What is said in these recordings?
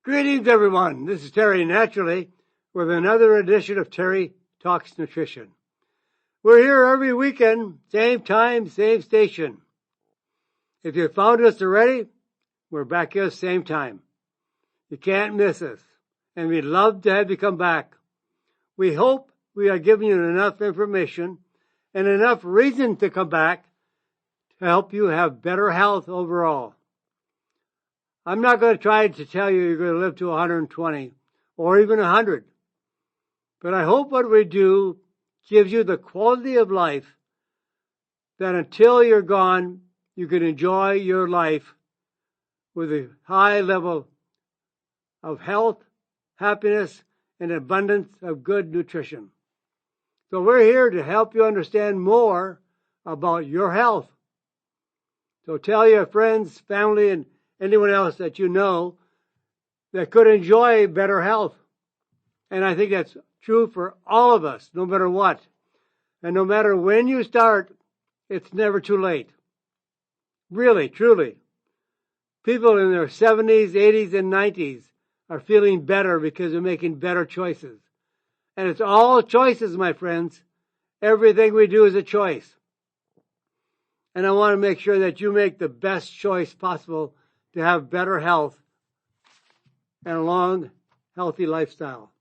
Greetings, everyone. This is Terry Naturally with another edition of Terry Talks Nutrition. We're here every weekend, same time, same station. If you found us already, we're back here same time. You can't miss us, and we'd love to have you come back. We hope we are giving you enough information and enough reason to come back to help you have better health overall. I'm not going to try to tell you you're going to live to 120 or even 100. But I hope what we do gives you the quality of life that until you're gone, you can enjoy your life with a high level of health, happiness, and abundance of good nutrition. So we're here to help you understand more about your health. So tell your friends, family, and anyone else that you know that could enjoy better health. And I think that's true for all of us, no matter what. And no matter when you start, it's never too late. Really, truly. People in their 70s, 80s, and 90s are feeling better because they're making better choices. And it's all choices, my friends. Everything we do is a choice. And I want to make sure that you make the best choice possible to have better health and a long, healthy lifestyle.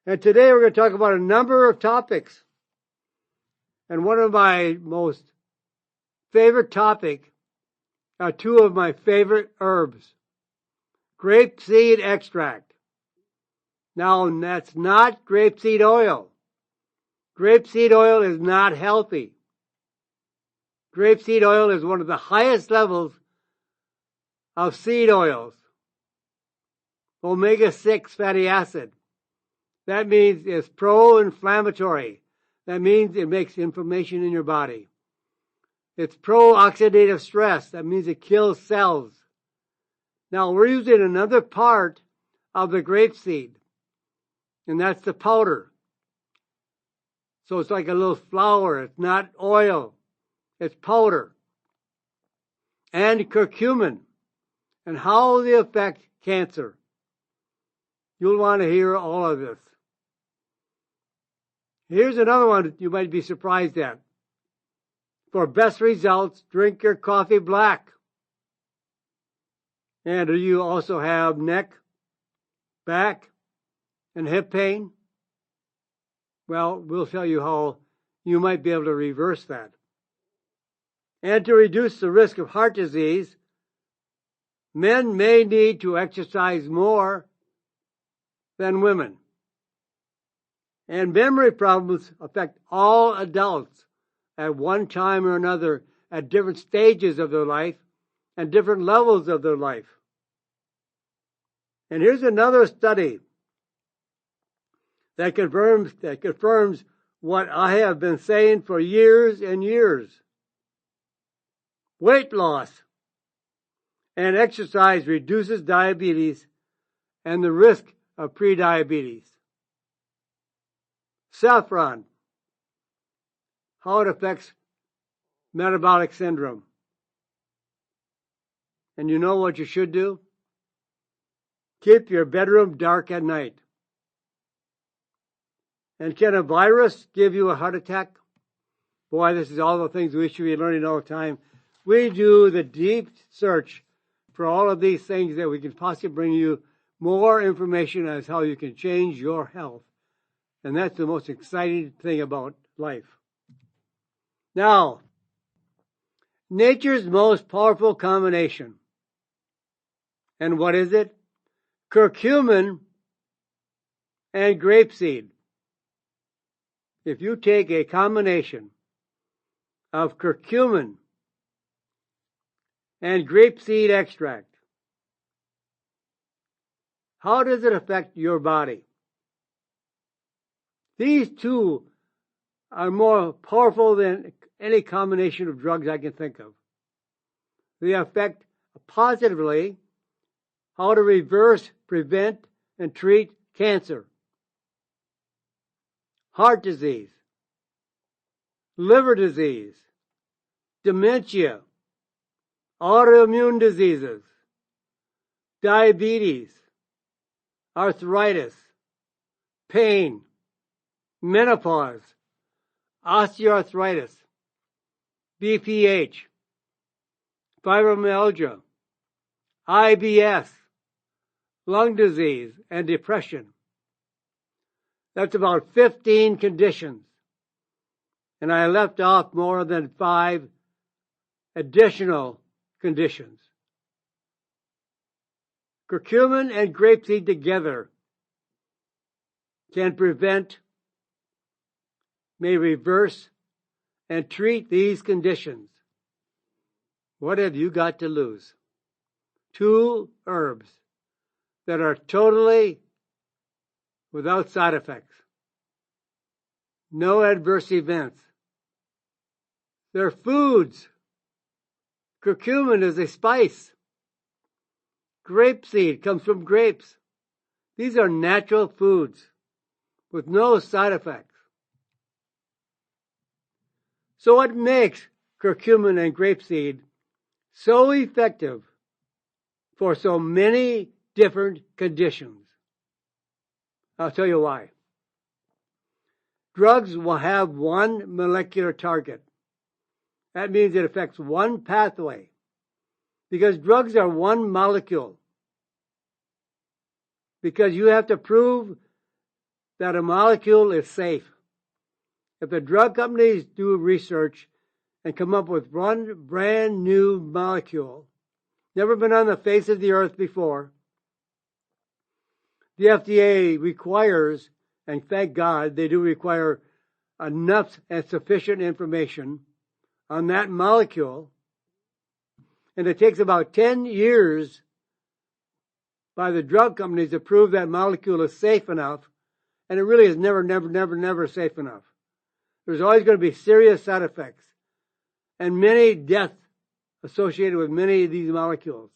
And today we're going to talk about a number of topics. And one of my most favorite topics are two of my favorite herbs. Grapeseed extract. Now, that's not grapeseed oil. Grapeseed oil is not healthy. Grapeseed oil is one of the highest levels of seed oils. Omega-6 fatty acid. That means it's pro-inflammatory. That means it makes inflammation in your body. It's pro-oxidative stress. That means it kills cells. Now we're using another part of the grapeseed, and that's the powder. So it's like a little flour. It's not oil. It's powder. And curcumin. And how they affect cancer. You'll want to hear all of this. Here's another one you might be surprised at. For best results, drink your coffee black. And do you also have neck, back, and hip pain? Well, we'll tell you how you might be able to reverse that. And to reduce the risk of heart disease, men may need to exercise more than women. And memory problems affect all adults at one time or another at different stages of their life and different levels of their life. And here's another study that confirms what I have been saying for years and years. Weight loss and exercise reduces diabetes and the risk of prediabetes. Saffron, how it affects metabolic syndrome. And you know what you should do? Keep your bedroom dark at night. And can a virus give you a heart attack? Boy, this is all the things we should be learning all the time. We do the deep search for all of these things that we can possibly bring you more information as how you can change your health. And that's the most exciting thing about life. Now, nature's most powerful combination. And what is it? Curcumin and grapeseed. If you take a combination of curcumin and grapeseed extract, how does it affect your body? These two are more powerful than any combination of drugs I can think of. They affect positively how to reverse, prevent, and treat cancer, heart disease, liver disease, dementia, autoimmune diseases, diabetes, arthritis, pain, menopause, osteoarthritis, BPH, fibromyalgia, IBS, lung disease, and depression. That's about 15 conditions. And I left off more than 5 additional conditions. Curcumin and grapeseed together can prevent, may reverse, and treat these conditions. What have you got to lose? 2 herbs that are totally without side effects. No adverse events. They're foods. Curcumin is a spice. Grapeseed comes from grapes. These are natural foods with no side effects. So what makes curcumin and grapeseed so effective for so many different conditions? I'll tell you why. Drugs will have one molecular target. That means it affects one pathway, because drugs are one molecule. Because you have to prove that a molecule is safe. If the drug companies do research and come up with one brand new molecule, never been on the face of the earth before, the FDA requires, and thank God they do require, enough and sufficient information on that molecule. And it takes about 10 years by the drug companies to prove that molecule is safe enough. And it really is never safe enough. There's always going to be serious side effects and many deaths associated with many of these molecules.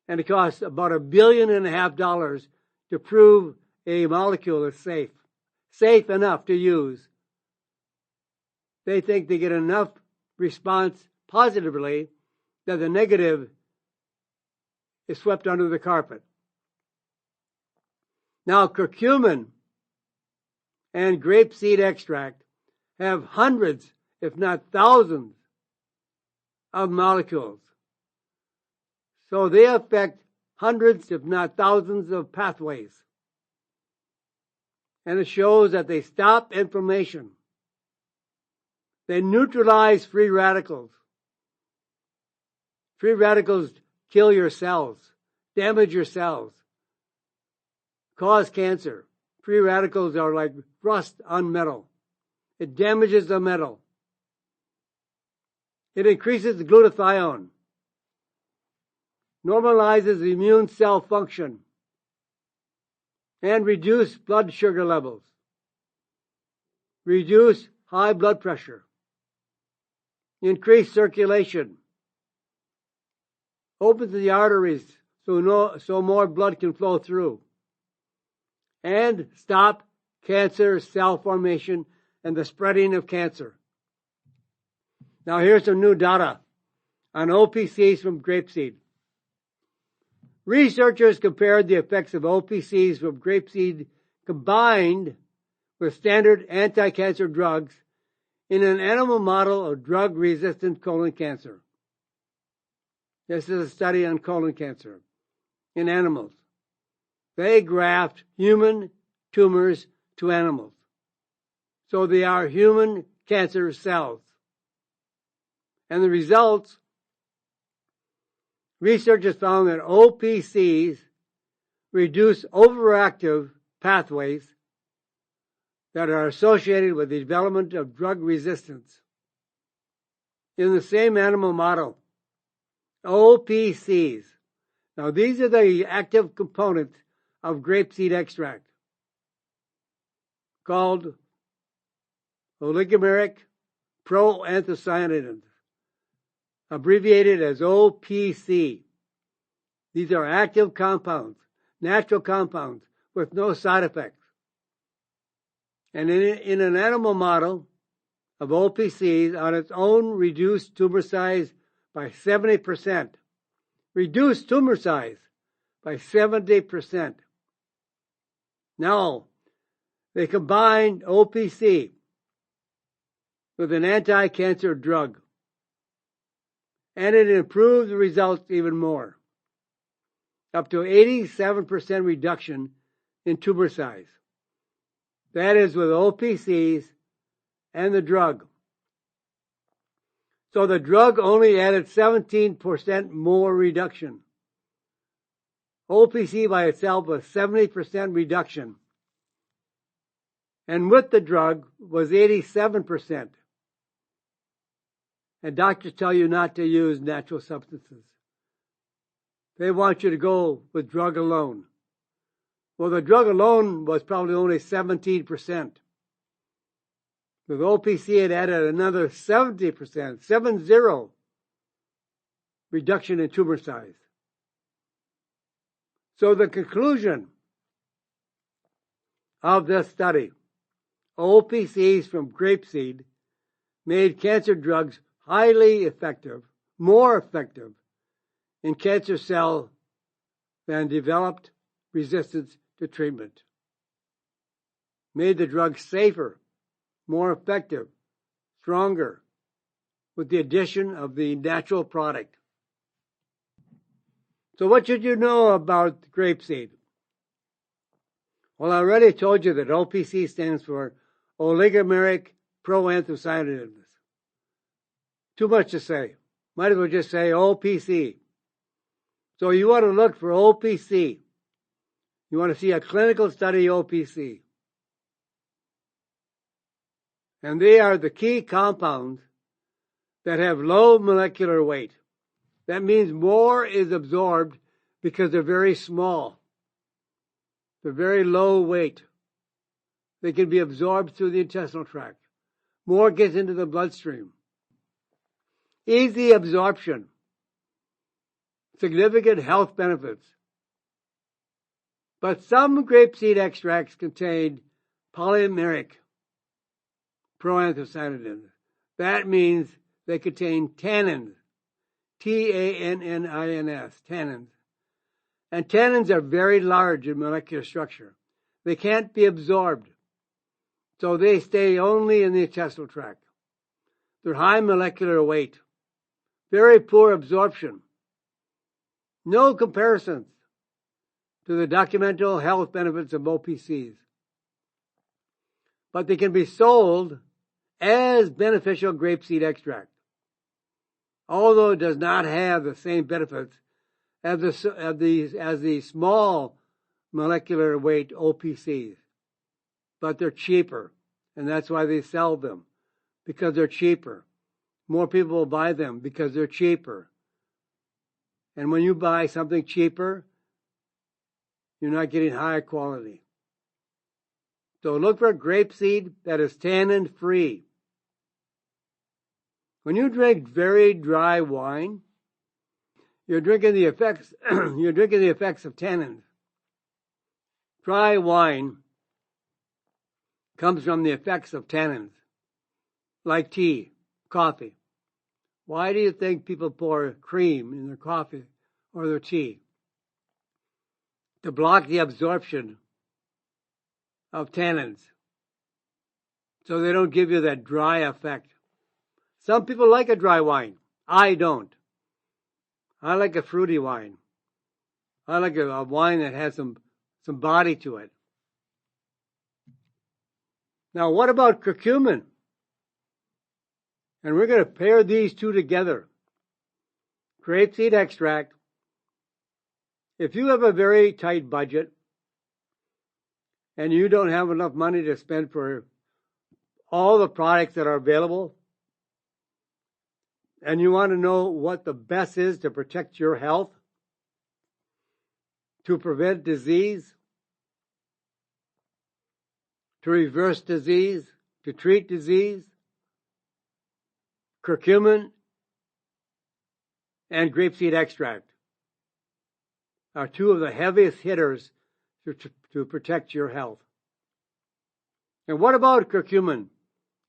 And it costs about $1.5 billion to prove a molecule is safe enough to use. They think they get enough response positively that the negative is swept under the carpet. Now, curcumin and grapeseed extract have hundreds, if not thousands, of molecules. So they affect hundreds, if not thousands, of pathways. And it shows that they stop inflammation. They neutralize free radicals. Free radicals kill your cells, damage your cells, cause cancer. Free radicals are like rust on metal. It damages the metal. It increases the glutathione, normalizes the immune cell function, and reduce blood sugar levels, reduce high blood pressure, increase circulation, opens the arteries so more blood can flow through, and stop cancer cell formation and the spreading of cancer. Now here's some new data on OPCs from grapeseed. Researchers compared the effects of OPCs from grapeseed combined with standard anti-cancer drugs in an animal model of drug-resistant colon cancer. This is a study on colon cancer in animals. They graft human tumors to animals. So they are human cancer cells. And the results, researchers found that OPCs reduce overactive pathways that are associated with the development of drug resistance. In the same animal model, OPCs. Now these are the active components of grapeseed extract called oligomeric proanthocyanidins, abbreviated as OPC. These are active compounds, natural compounds with no side effects. And in an animal model of OPCs on its own reduced tumor size by 70%. Reduced tumor size by 70%. Now, they combined OPC with an anti-cancer drug, and it improved the results even more, up to 87% reduction in tumor size. That is with OPCs and the drug. So the drug only added 17% more reduction. OPC by itself was 70% reduction. And with the drug was 87%. And doctors tell you not to use natural substances. They want you to go with drug alone. Well, the drug alone was probably only 17%. With OPC, it added another 70%, 70, reduction in tumor size. So the conclusion of this study, OPCs from grapeseed made cancer drugs highly effective, more effective in cancer cells than developed resistance to treatment. Made the drug safer, more effective, stronger, with the addition of the natural product. So what should you know about grapeseed? Well, I already told you that OPC stands for oligomeric proanthocyanidins. Too much to say. Might as well just say OPC. So you want to look for OPC. You want to see a clinical study OPC. And they are the key compounds that have low molecular weight. That means more is absorbed because they're very small. They're very low weight. They can be absorbed through the intestinal tract. More gets into the bloodstream. Easy absorption. Significant health benefits. But some grapeseed extracts contain polymeric proanthocyanidins. That means they contain tannins. Tannins, tannins. And tannins are very large in molecular structure. They can't be absorbed. So they stay only in the intestinal tract. They're high molecular weight. Very poor absorption. No comparisons to the documented health benefits of OPCs. But they can be sold as beneficial grapeseed extract, although it does not have the same benefits as the small molecular weight OPCs. But they're cheaper, and that's why they sell them, because they're cheaper. More people will buy them because they're cheaper. And when you buy something cheaper, you're not getting high quality. So look for grapeseed that is tannin-free. When you drink very dry wine, you're drinking the effects of tannins. Dry wine comes from the effects of tannins, like tea, coffee. Why do you think people pour cream in their coffee or their tea? To block the absorption of tannins, so they don't give you that dry effect. Some people like a dry wine. I don't. I like a fruity wine. I like a wine that has some body to it. Now, what about curcumin? And we're going to pair these two together. Grapeseed extract. If you have a very tight budget and you don't have enough money to spend for all the products that are available, and you want to know what the best is to protect your health, to prevent disease, to reverse disease, to treat disease, curcumin and grapeseed extract are two of the heaviest hitters to protect your health. And what about curcumin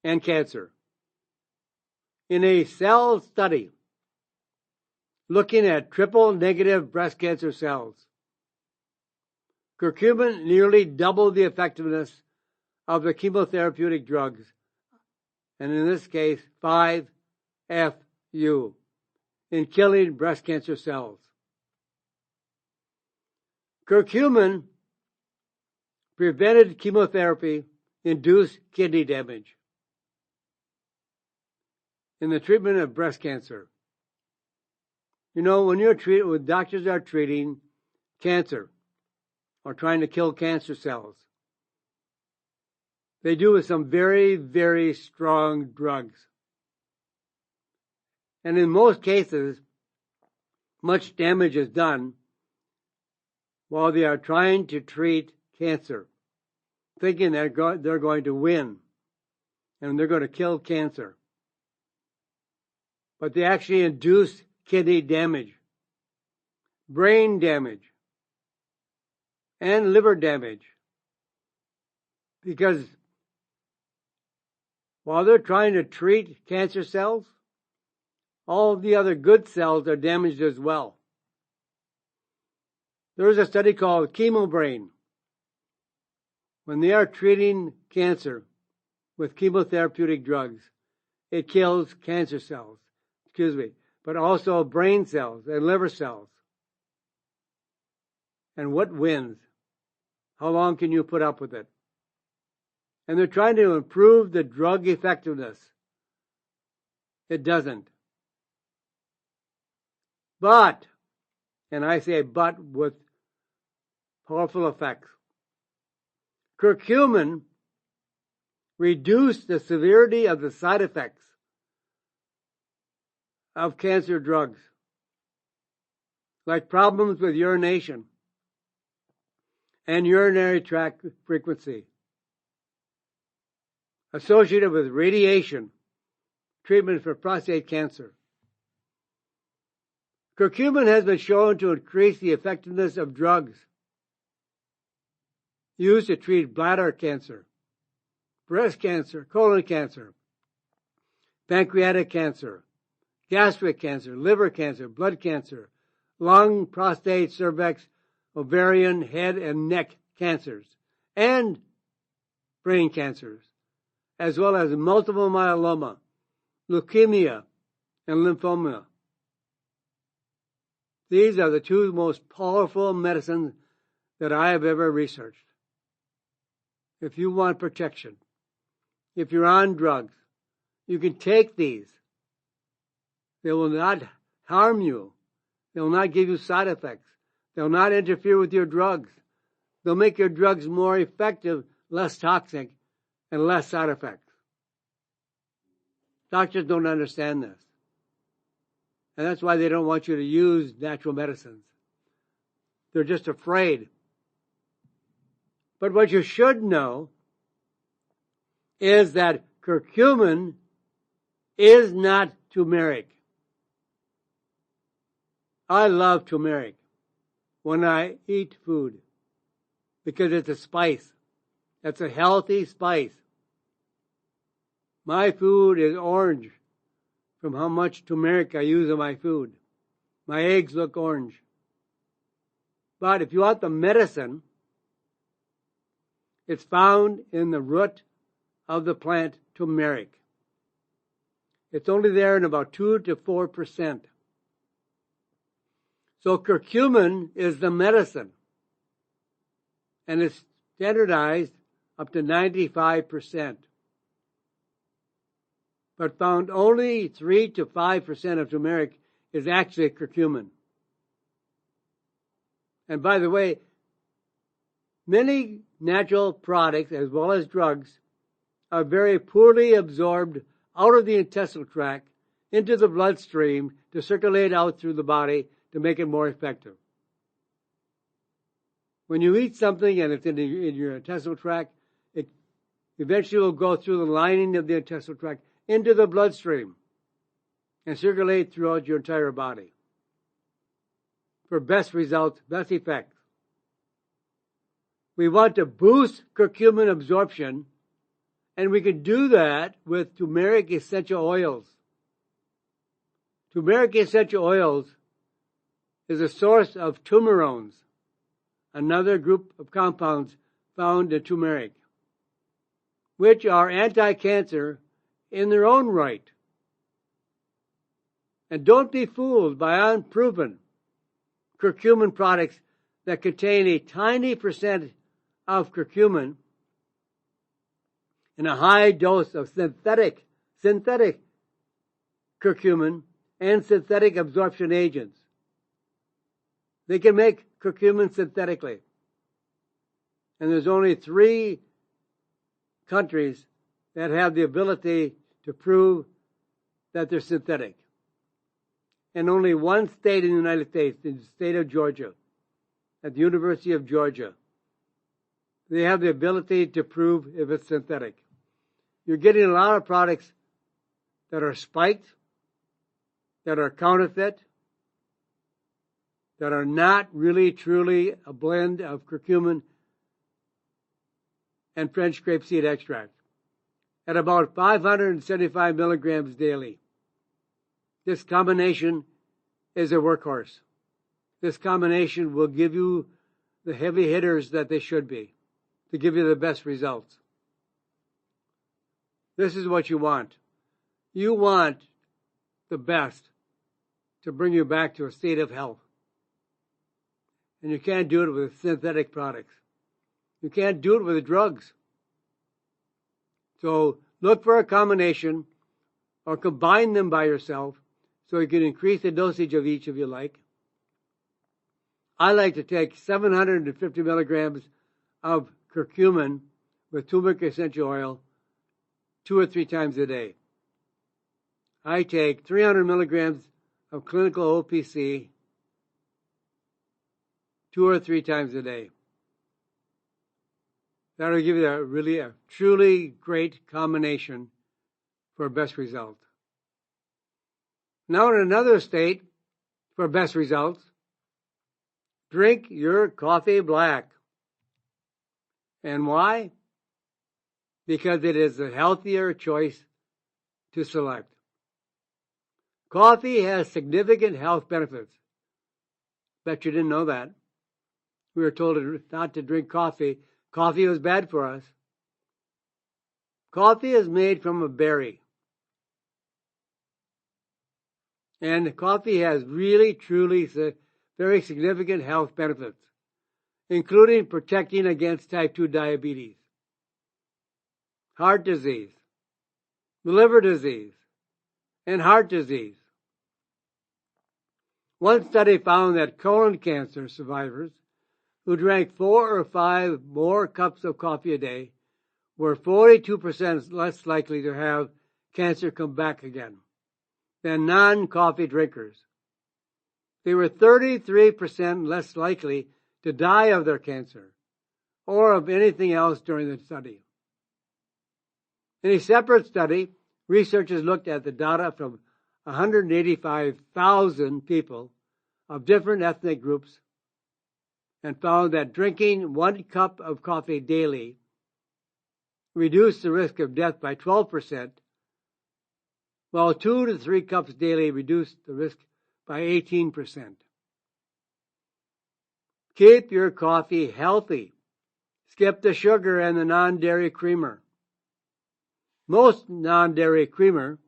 and cancer? In a cell study looking at triple negative breast cancer cells, Curcumin nearly doubled the effectiveness of the chemotherapeutic drugs, and in this case, 5-FU, in killing breast cancer cells. Curcumin prevented chemotherapy-induced kidney damage in the treatment of breast cancer. You know, when doctors are treating cancer or trying to kill cancer cells, they do with some very, very strong drugs. And in most cases, much damage is done while they are trying to treat cancer, thinking they're going to win and they're going to kill cancer. But they actually induce kidney damage, brain damage, and liver damage. Because while they're trying to treat cancer cells, all of the other good cells are damaged as well. There is a study called chemobrain. When they are treating cancer with chemotherapeutic drugs, it kills cancer cells, but also brain cells and liver cells. And what wins? How long can you put up with it? And they're trying to improve the drug effectiveness. It doesn't. But, and I say but with powerful effects, curcumin reduced the severity of the side effects of cancer drugs, like problems with urination and urinary tract frequency associated with radiation treatment for prostate cancer. Curcumin has been shown to increase the effectiveness of drugs used to treat bladder cancer, breast cancer, colon cancer, pancreatic cancer, gastric cancer, liver cancer, blood cancer, lung, prostate, cervix, ovarian, head, and neck cancers, and brain cancers, as well as multiple myeloma, leukemia, and lymphoma. These are the two most powerful medicines that I have ever researched. If you want protection, if you're on drugs, you can take these. They will not harm you. They will not give you side effects. They will not interfere with your drugs. They'll make your drugs more effective, less toxic, and less side effects. Doctors don't understand this. And that's why they don't want you to use natural medicines. They're just afraid. But what you should know is that curcumin is not turmeric. I love turmeric when I eat food because it's a spice. It's a healthy spice. My food is orange from how much turmeric I use in my food. My eggs look orange. But if you want the medicine, it's found in the root of the plant turmeric. It's only there in about 2 to 4%. So curcumin is the medicine, and it's standardized up to 95%. But found only 3 to 5% of turmeric is actually curcumin. And by the way, many natural products as well as drugs are very poorly absorbed out of the intestinal tract into the bloodstream to circulate out through the body to make it more effective. When you eat something and it's in your intestinal tract, it eventually will go through the lining of the intestinal tract into the bloodstream and circulate throughout your entire body for best results, best effects. We want to boost curcumin absorption, and we can do that with turmeric essential oils. Turmeric essential oils is a source of turmerones, another group of compounds found in turmeric, which are anti-cancer in their own right. And don't be fooled by unproven curcumin products that contain a tiny percent of curcumin and a high dose of synthetic curcumin and synthetic absorption agents. They can make curcumin synthetically. And there's only 3 countries that have the ability to prove that they're synthetic. And only one state in the United States, the state of Georgia, at the University of Georgia, they have the ability to prove if it's synthetic. You're getting a lot of products that are spiked, that are counterfeit, that are not really truly a blend of curcumin and French grapeseed extract at about 575 milligrams daily. This combination is a workhorse. This combination will give you the heavy hitters that they should be to give you the best results. This is what you want. You want the best to bring you back to a state of health. And you can't do it with synthetic products. You can't do it with drugs. So look for a combination or combine them by yourself so you can increase the dosage of each if you like. I like to take 750 milligrams of curcumin with turmeric essential oil 2 or 3 times a day. I take 300 milligrams of clinical OPC 2 or 3 times a day. That'll give you a truly great combination for best result. Now in another state, for best results, drink your coffee black. And why? Because it is a healthier choice to select. Coffee has significant health benefits. Bet you didn't know that. We were told not to drink coffee. Coffee was bad for us. Coffee is made from a berry. And coffee has really, truly very significant health benefits, including protecting against type 2 diabetes, heart disease, liver disease, and heart disease. One study found that colon cancer survivors who drank 4 or 5 more cups of coffee a day were 42% less likely to have cancer come back again than non-coffee drinkers. They were 33% less likely to die of their cancer or of anything else during the study. In a separate study, researchers looked at the data from 185,000 people of different ethnic groups and found that drinking 1 cup of coffee daily reduced the risk of death by 12%, while 2 to 3 cups daily reduced the risk by 18%. Keep your coffee healthy. Skip the sugar and the non-dairy creamer. Most non-dairy creamer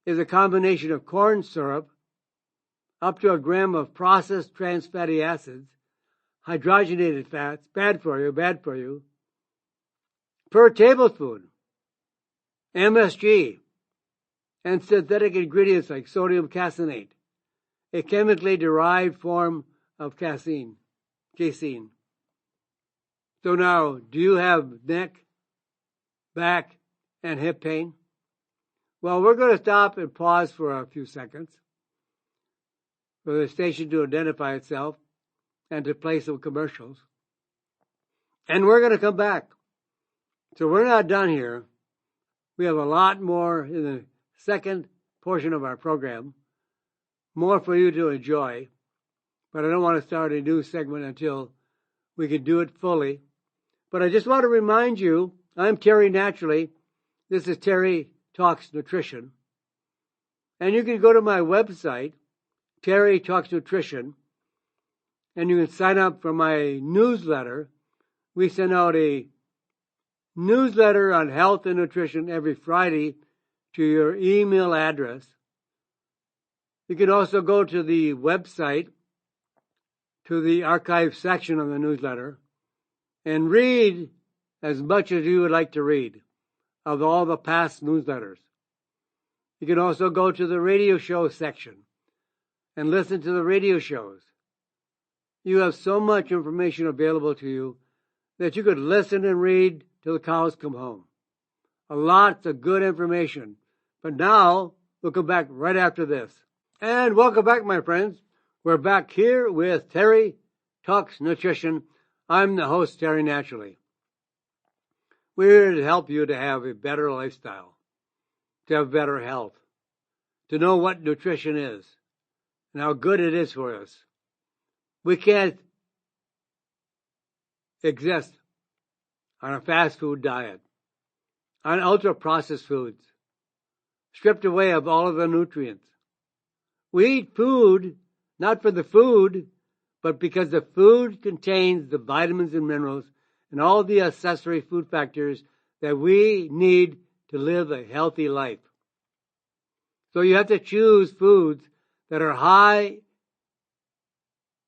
is a combination of corn syrup, up to 1 gram of processed trans fatty acids, hydrogenated fats, bad for you, per tablespoon, MSG, and synthetic ingredients like sodium caseinate, a chemically derived form of casein. So now, do you have neck, back, and hip pain? Well, we're going to stop and pause for a few seconds for the station to identify itself and to play some commercials. And we're going to come back. So we're not done here. We have a lot more in the second portion of our program, more for you to enjoy. But I don't want to start a new segment until we can do it fully. But I just want to remind you, I'm Terry Naturally. This is Terry Talks Nutrition. And you can go to my website, Terry Talks Nutrition, and you can sign up for my newsletter. We send out a newsletter on health and nutrition every Friday to your email address. You can also go to the website, to the archive section of the newsletter, and read as much as you would like to read of all the past newsletters. You can also go to the radio show section and listen to the radio shows. You have so much information available to you that you could listen and read till the cows come home. Lots of good information. But now, we'll come back right after this. And welcome back, my friends. We're back here with Terry Talks Nutrition. I'm the host, Terry Naturally. We're here to help you to have a better lifestyle, to have better health, to know what nutrition is and how good it is for us. We can't exist on a fast food diet, on ultra-processed foods, stripped away of all of the nutrients. We eat food, not for the food, but because the food contains the vitamins and minerals and all the accessory food factors that we need to live a healthy life. So you have to choose foods that are high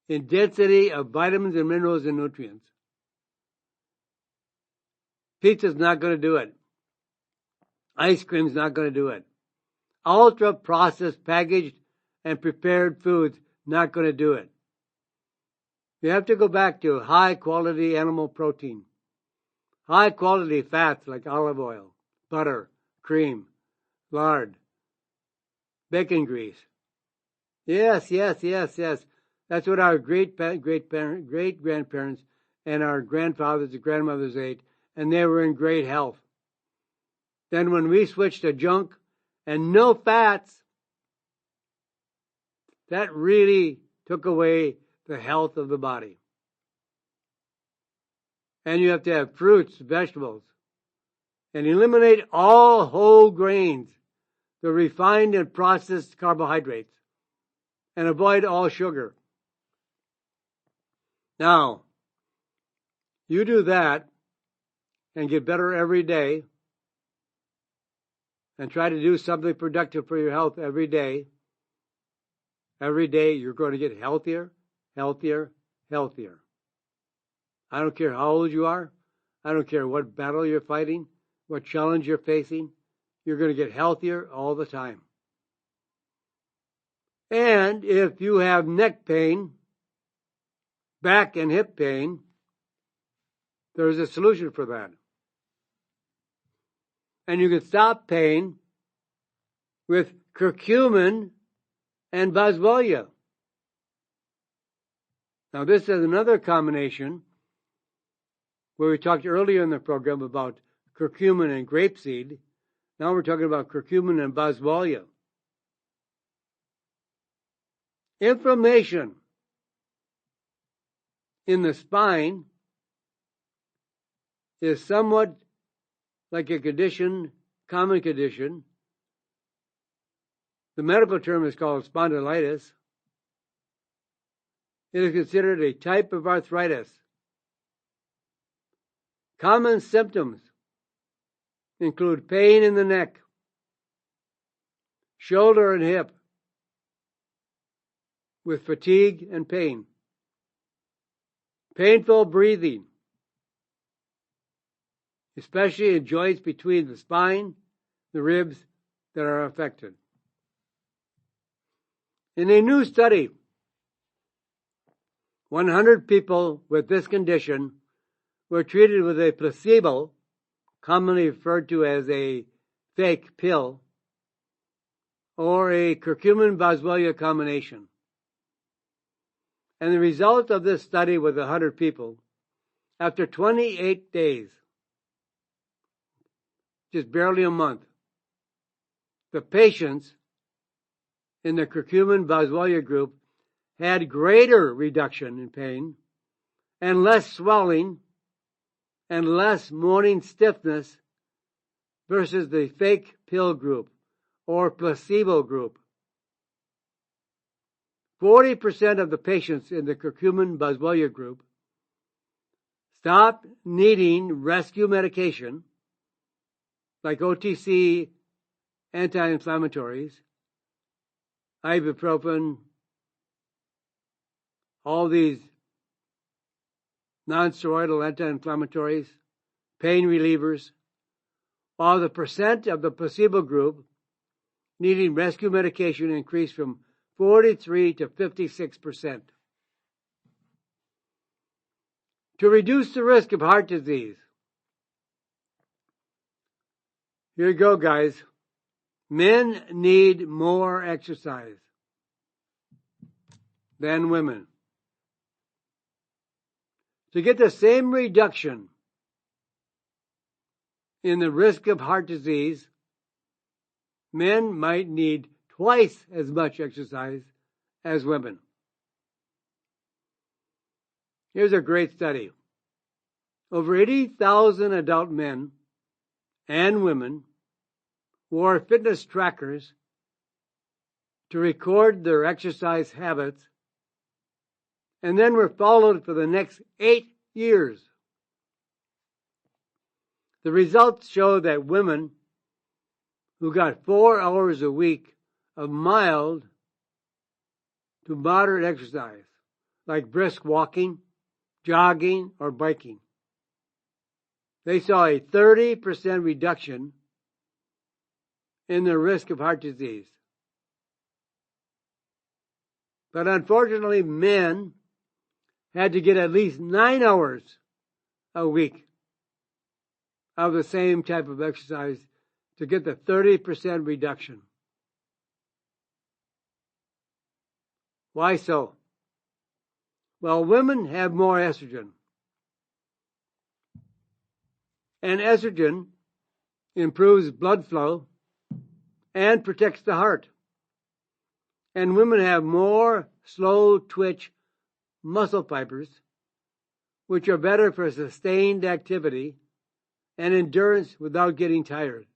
in density of vitamins and minerals and nutrients. Pizza's not going to do it. Ice cream's not going to do it. Ultra-processed, packaged, and prepared foods, not going to do it. You have to go back to high-quality animal protein, high-quality fats like olive oil, butter, cream, lard, bacon grease. Yes. That's what our great-grandparents and our grandfathers and grandmothers ate, and they were in great health. Then when we switched to junk and no fats, that really took away the health of the body. And you have to have fruits, vegetables, and eliminate all whole grains, the refined and processed carbohydrates, and avoid all sugar. Now, you do that and get better every day and try to do something productive for your health every day. Every day you're going to get healthier. I don't care how old you are. I don't care what battle you're fighting, what challenge you're facing. You're going to get healthier all the time. And if you have neck pain, back and hip pain, there's a solution for that. And you can stop pain with curcumin and boswellia. Now, this is another combination where we talked earlier in the program about curcumin and grapeseed. Now we're talking about curcumin and boswellia. Inflammation in the spine is somewhat like a condition, common condition. The medical term is called spondylitis. It is considered a type of arthritis. Common symptoms include pain in the neck, shoulder and hip, with fatigue and pain, painful breathing, especially in joints between the spine, the ribs that are affected. In a new study, 100 people with this condition were treated with a placebo, commonly referred to as a fake pill, or a curcumin-boswellia combination. And the result of this study with 100 people, after 28 days, just barely a month, the patients in the curcumin-boswellia group had greater reduction in pain and less swelling and less morning stiffness versus the fake pill group or placebo group. 40% of the patients in the curcumin boswellia group stopped needing rescue medication like OTC anti-inflammatories, ibuprofen, all these non-steroidal anti-inflammatories, pain relievers, while the percent of the placebo group needing rescue medication increased from 43 to 56%. To reduce the risk of heart disease, here you go, guys. Men need more exercise than women. To get the same reduction in the risk of heart disease, men might need twice as much exercise as women. Here's a great study. Over 80,000 adult men and women wore fitness trackers to record their exercise habits and then were followed for the next 8 years. The results show that women who got 4 hours a week of mild to moderate exercise, like brisk walking, jogging, or biking, they saw a 30% reduction in the risk of heart disease. But unfortunately, men had to get at least 9 hours a week of the same type of exercise to get the 30% reduction. Why so? Well, women have more estrogen. And estrogen improves blood flow and protects the heart. And women have more slow twitch muscle fibers, which are better for sustained activity and endurance without getting tired.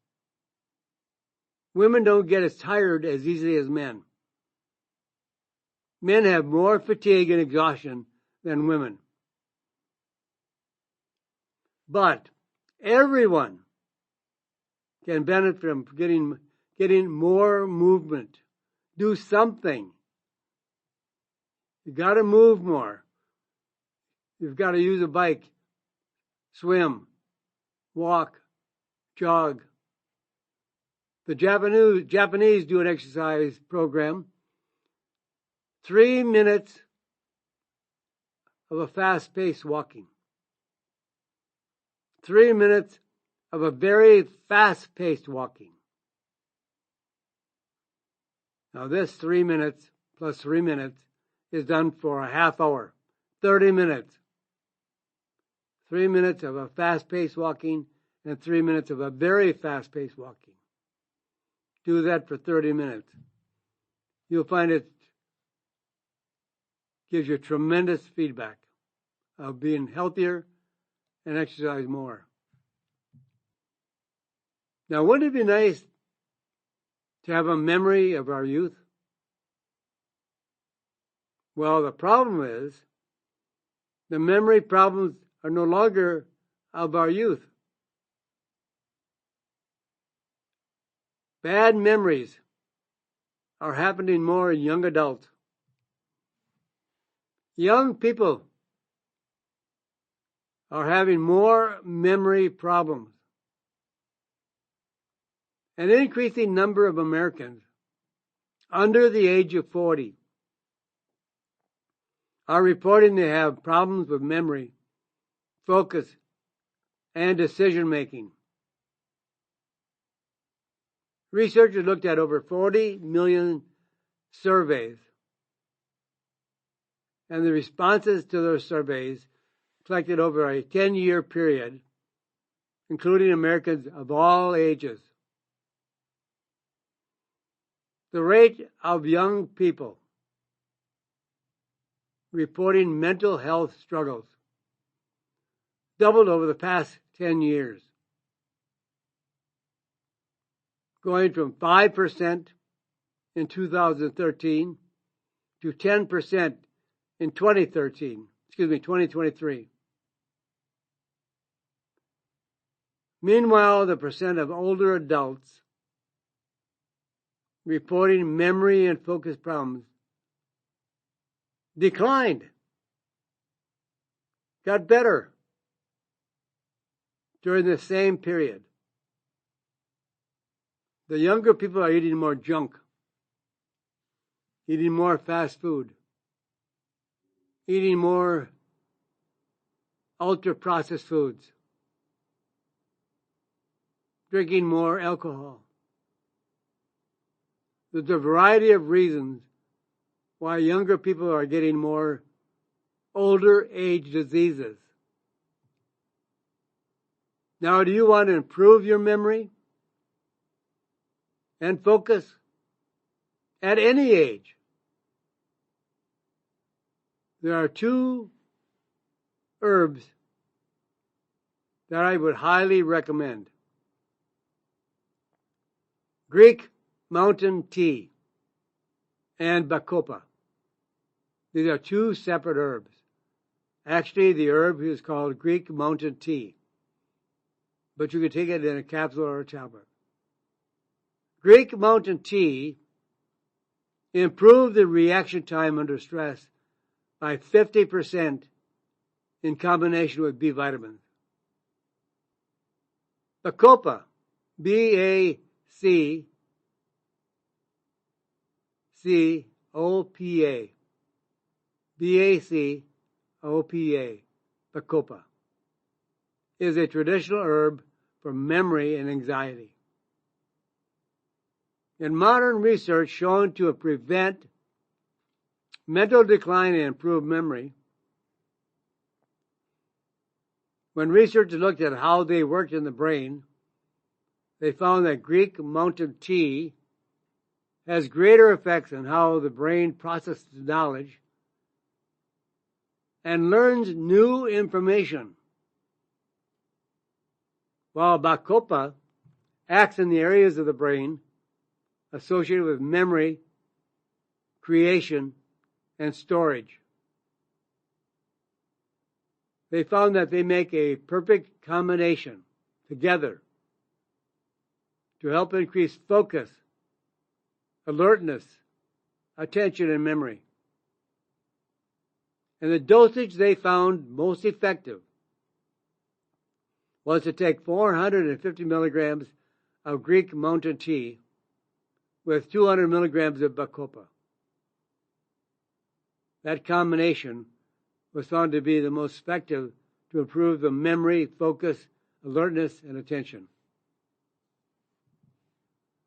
Women don't get as tired as easily as men. Men have more fatigue and exhaustion than women. But everyone can benefit from getting more movement. Do something. You got to move more. You've got to use a bike, swim, walk, jog. The Japanese do an exercise program. 3 minutes of a fast-paced walking. 3 minutes of a very fast-paced walking. Now this 3 minutes plus 3 minutes is done for a half hour, 30 minutes. 3 minutes of a fast-paced walking and 3 minutes of a very fast-paced walking. Do that for 30 minutes. You'll find it gives you tremendous feedback of being healthier and exercise more. Now, wouldn't it be nice to have a memory of our youth? Well, the problem is the memory problems are no longer of our youth. Bad memories are happening more in young adults. Young people are having more memory problems. An increasing number of Americans under the age of 40 are reporting they have problems with memory, focus, and decision making. Researchers looked at over 40 million surveys, and the responses to those surveys collected over a 10-year period, including Americans of all ages. The rate of young people reporting mental health struggles doubled over the past 10 years, going from 5% in 2013 to 10% in 2023. Meanwhile, the percent of older adults reporting memory and focus problems declined, got better during the same period. The younger people are eating more junk, eating more fast food, eating more ultra-processed foods, drinking more alcohol. There's a variety of reasons why younger people are getting more older age diseases. Now, do you want to improve your memory and focus at any age? There are 2 herbs that I would highly recommend. Greek mountain tea and bacopa. These are 2 separate herbs. Actually, the herb is called Greek mountain tea, but you can take it in a capsule or a tablet. Greek mountain tea improved the reaction time under stress by 50% in combination with B vitamins. Bacopa, B-A-C-C-O-P-A, B-A-C-O-P-A, bacopa, is a traditional herb for memory and anxiety. In modern research shown to prevent mental decline and improve memory, when researchers looked at how they worked in the brain, they found that Greek mountain tea has greater effects on how the brain processes knowledge and learns new information, while bacopa acts in the areas of the brain associated with memory, creation, and storage. They found that they make a perfect combination together to help increase focus, alertness, attention, and memory. And the dosage they found most effective was to take 450 milligrams of Greek mountain tea with 200 milligrams of bacopa. That combination was found to be the most effective to improve the memory, focus, alertness, and attention.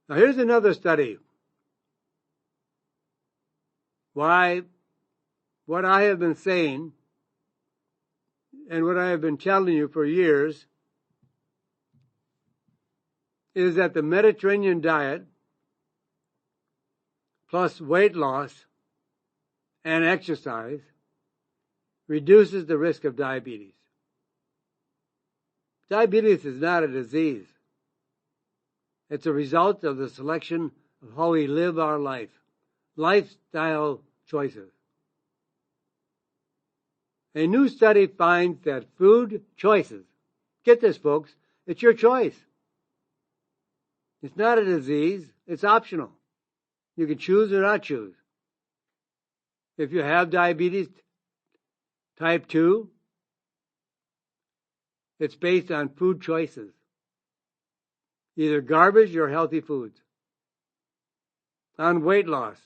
Now here's another study. Why what I have been saying and what I have been telling you for years is that the Mediterranean diet plus weight loss and exercise reduces the risk of diabetes. Diabetes is not a disease. It's a result of the selection of how we live our life, lifestyle choices. A new study finds that food choices, get this folks, it's your choice. It's not a disease, it's optional. You can choose or not choose. If you have diabetes type 2, it's based on food choices, either garbage or healthy foods, on weight loss,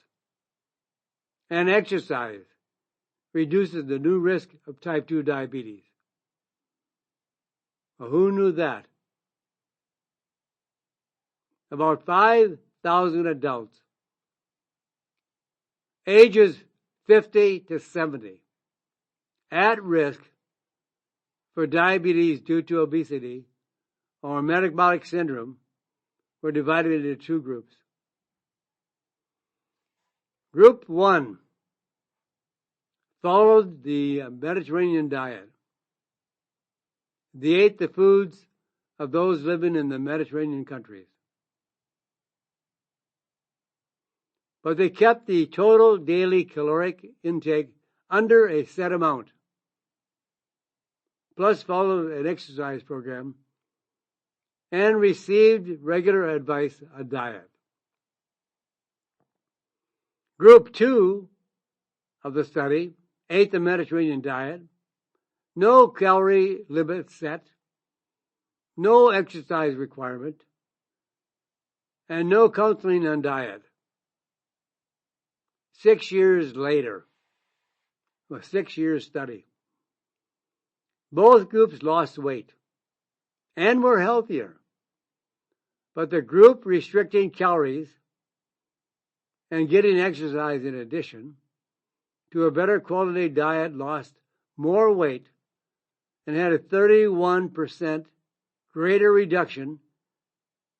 and exercise reduces the new risk of type 2 diabetes. Well, who knew that? About 5,000 adults, ages 50 to 70, at risk for diabetes due to obesity or metabolic syndrome, were divided into 2 groups. Group 1 followed the Mediterranean diet. They ate the foods of those living in the Mediterranean countries. but they kept the total daily caloric intake under a set amount, plus followed an exercise program, and received regular advice on diet. Group 2 of the study ate the Mediterranean diet, no calorie limit set, no exercise requirement, and no counseling on diet. 6 years later, a 6-year study, both groups lost weight and were healthier, but the group restricting calories and getting exercise in addition to a better quality diet lost more weight and had a 31% greater reduction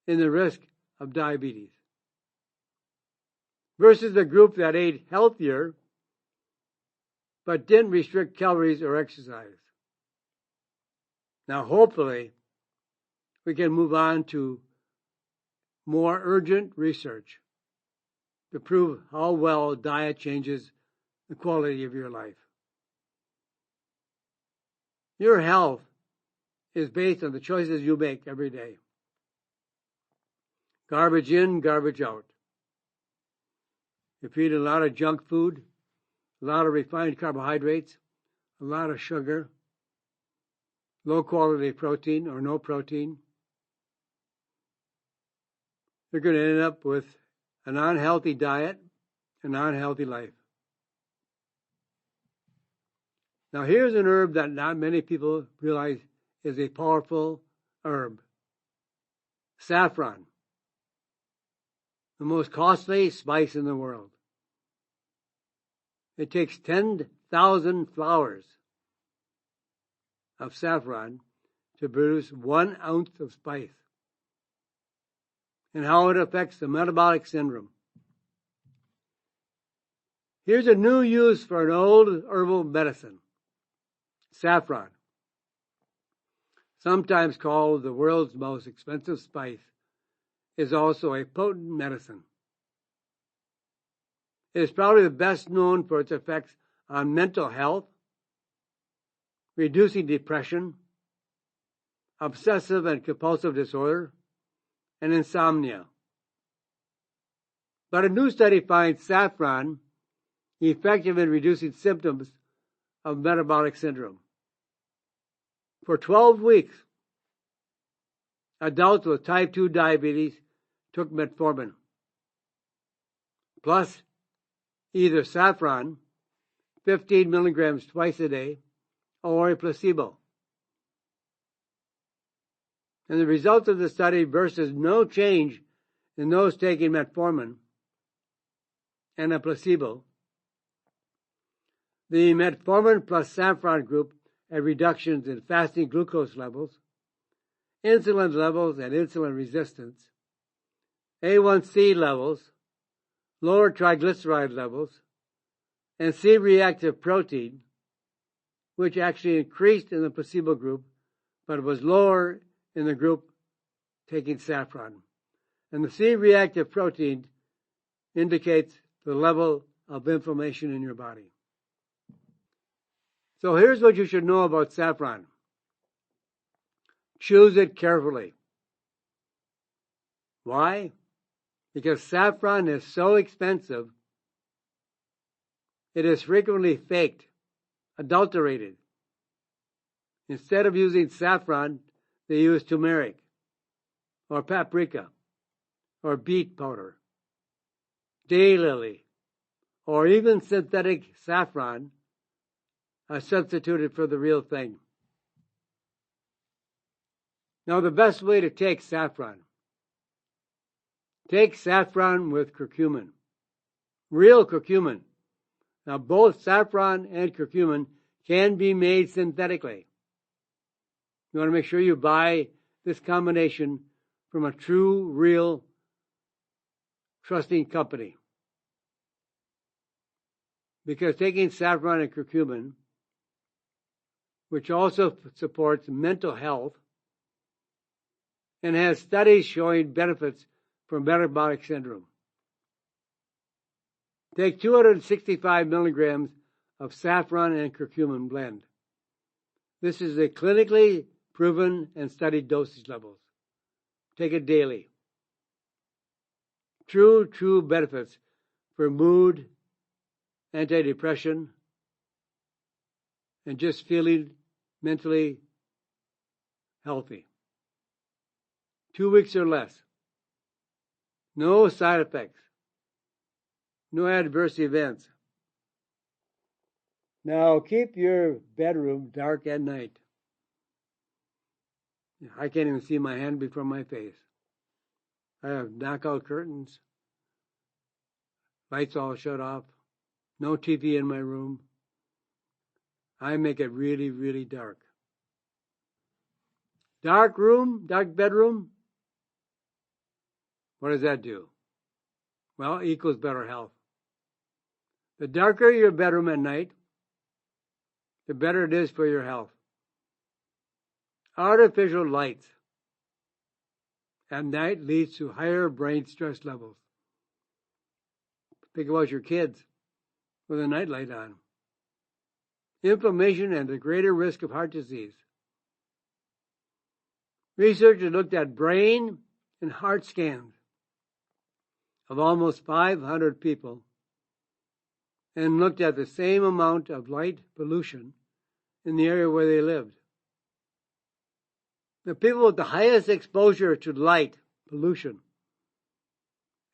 in the risk of diabetes versus the group that ate healthier but didn't restrict calories or exercise. Now, hopefully, we can move on to more urgent research to prove how well diet changes the quality of your life. Your health is based on the choices you make every day. Garbage in, garbage out. If you eat a lot of junk food, a lot of refined carbohydrates, a lot of sugar, low quality protein or no protein, you're going to end up with an unhealthy diet, an unhealthy life. Now here's an herb that not many people realize is a powerful herb. Saffron, the most costly spice in the world. It takes 10,000 flowers of saffron to produce 1 ounce of spice. And how it affects the metabolic syndrome. Here's a new use for an old herbal medicine. Saffron, sometimes called the world's most expensive spice, is also a potent medicine. It is probably the best known for its effects on mental health, reducing depression, obsessive and compulsive disorder, and insomnia. But a new study finds saffron effective in reducing symptoms of metabolic syndrome. For 12 weeks, adults with type 2 diabetes took metformin, plus either saffron, 15 milligrams twice a day, or a placebo. And the results of the study versus no change in those taking metformin and a placebo. The metformin plus saffron group had reductions in fasting glucose levels, insulin levels and insulin resistance, A1C levels, lower triglyceride levels, and C-reactive protein, which actually increased in the placebo group, but was lower in the group taking saffron. And the C-reactive protein indicates the level of inflammation in your body. So here's what you should know about saffron. Choose it carefully. Why? Because saffron is so expensive, it is frequently faked, adulterated. Instead of using saffron, they use turmeric, or paprika, or beet powder, daylily, or even synthetic saffron are substituted for the real thing. Now, the best way to take saffron. Take saffron with curcumin, real curcumin. Now, both saffron and curcumin can be made synthetically. You want to make sure you buy this combination from a true, real, trusting company. Because taking saffron and curcumin, which also supports mental health and has studies showing benefits for metabolic syndrome. Take 265 milligrams of saffron and curcumin blend. This is a clinically proven and studied dosage levels. Take it daily. True benefits for mood, antidepressant, and just feeling mentally healthy. 2 weeks or less. No side effects. No adverse events. Now keep your bedroom dark at night. I can't even see my hand before my face. I have knockout curtains. Lights all shut off. No TV in my room. I make it really, really dark. Dark room, dark bedroom. What does that do? Well, equals better health. The darker your bedroom at night, the better it is for your health. Artificial lights at night leads to higher brain stress levels. Think about your kids with a nightlight on. Inflammation and a greater risk of heart disease. Researchers looked at brain and heart scans of almost 500 people and looked at the same amount of light pollution in the area where they lived. The people with the highest exposure to light pollution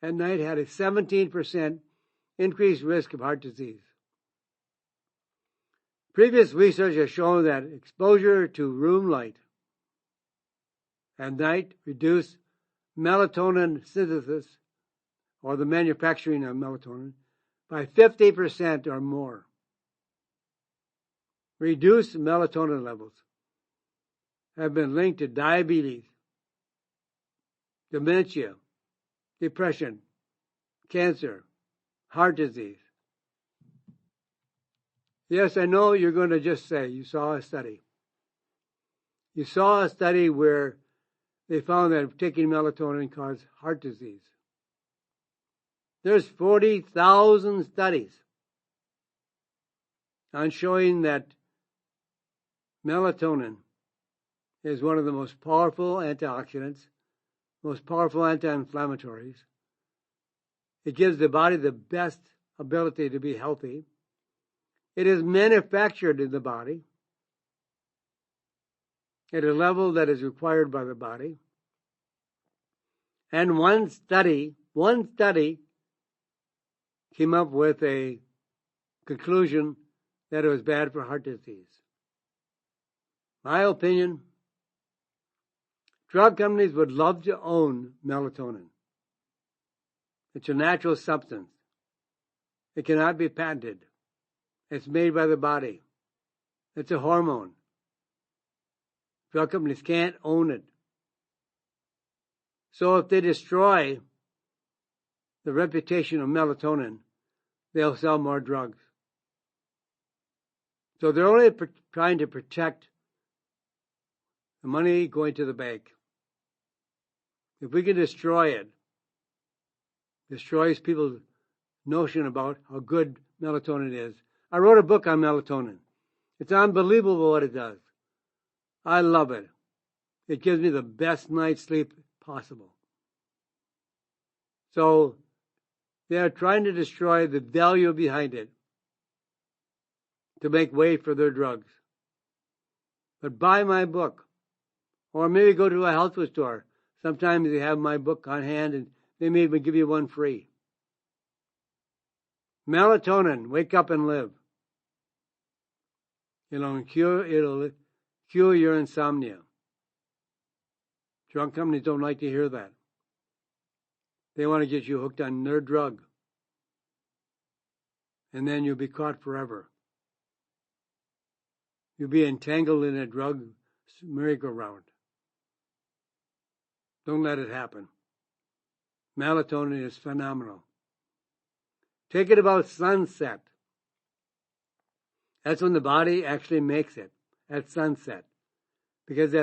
at night had a 17% increased risk of heart disease. Previous research has shown that exposure to room light at night reduced melatonin synthesis, or the manufacturing of melatonin, by 50% or more. Reduced melatonin levels have been linked to diabetes, dementia, depression, cancer, heart disease. Yes, I know you're going to just say you saw a study. You saw a study where they found that taking melatonin caused heart disease. There's 40,000 studies on showing that melatonin is one of the most powerful antioxidants, most powerful anti-inflammatories. It gives the body the best ability to be healthy. It is manufactured in the body at a level that is required by the body. And one study came up with a conclusion that it was bad for heart disease. My opinion, drug companies would love to own melatonin. It's a natural substance. It cannot be patented. It's made by the body. It's a hormone. Drug companies can't own it. So if they destroy the reputation of melatonin, they'll sell more drugs. So they're only trying to protect the money going to the bank. If we can destroy it, destroys people's notion about how good melatonin is. I wrote a book on melatonin. It's unbelievable what it does. I love it. It gives me the best night's sleep possible. So they are trying to destroy the value behind it to make way for their drugs. But buy my book. Or maybe go to a health food store. Sometimes they have my book on hand and they may even give you one free. Melatonin, wake up and live. It'll cure your insomnia. Drug companies don't like to hear that. They want to get you hooked on their drug. And then you'll be caught forever. You'll be entangled in a drug merry-go-round. Don't let it happen. Melatonin is phenomenal. Take it about sunset. That's when the body actually makes it, at sunset. Because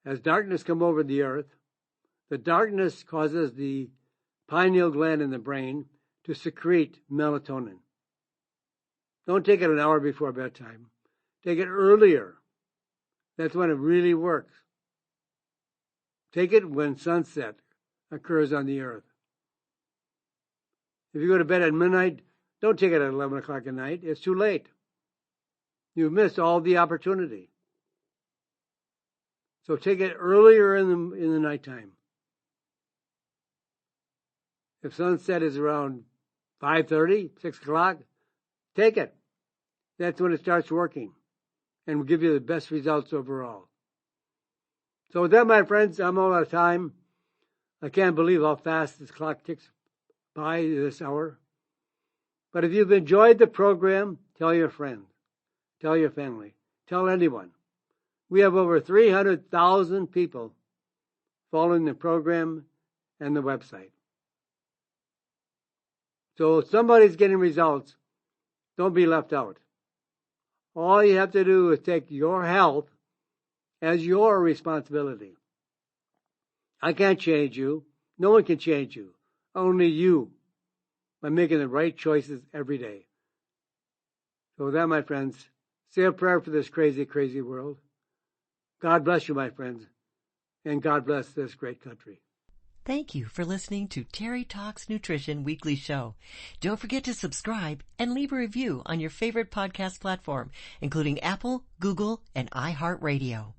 as darkness comes over the earth, the darkness causes the pineal gland in the brain to secrete melatonin. Don't take it an hour before bedtime. Take it earlier. That's when it really works. Take it when sunset occurs on the earth. If you go to bed at midnight, don't take it at 11 o'clock at night. It's too late. You've missed all the opportunity. So take it earlier in the nighttime. If sunset is around 5:30, 6 o'clock, take it. That's when it starts working and will give you the best results overall. So with that, my friends, I'm all out of time. I can't believe how fast this clock ticks by this hour. But if you've enjoyed the program, tell your friends, tell your family, tell anyone. We have over 300,000 people following the program and the website. So if somebody's getting results, don't be left out. All you have to do is take your health as your responsibility. I can't change you. No one can change you. Only you, by making the right choices every day. So with that, my friends, say a prayer for this crazy, crazy world. God bless you, my friends, and God bless this great country. Thank you for listening to Terry Talks Nutrition Weekly Show. Don't forget to subscribe and leave a review on your favorite podcast platform, including Apple, Google, and iHeartRadio.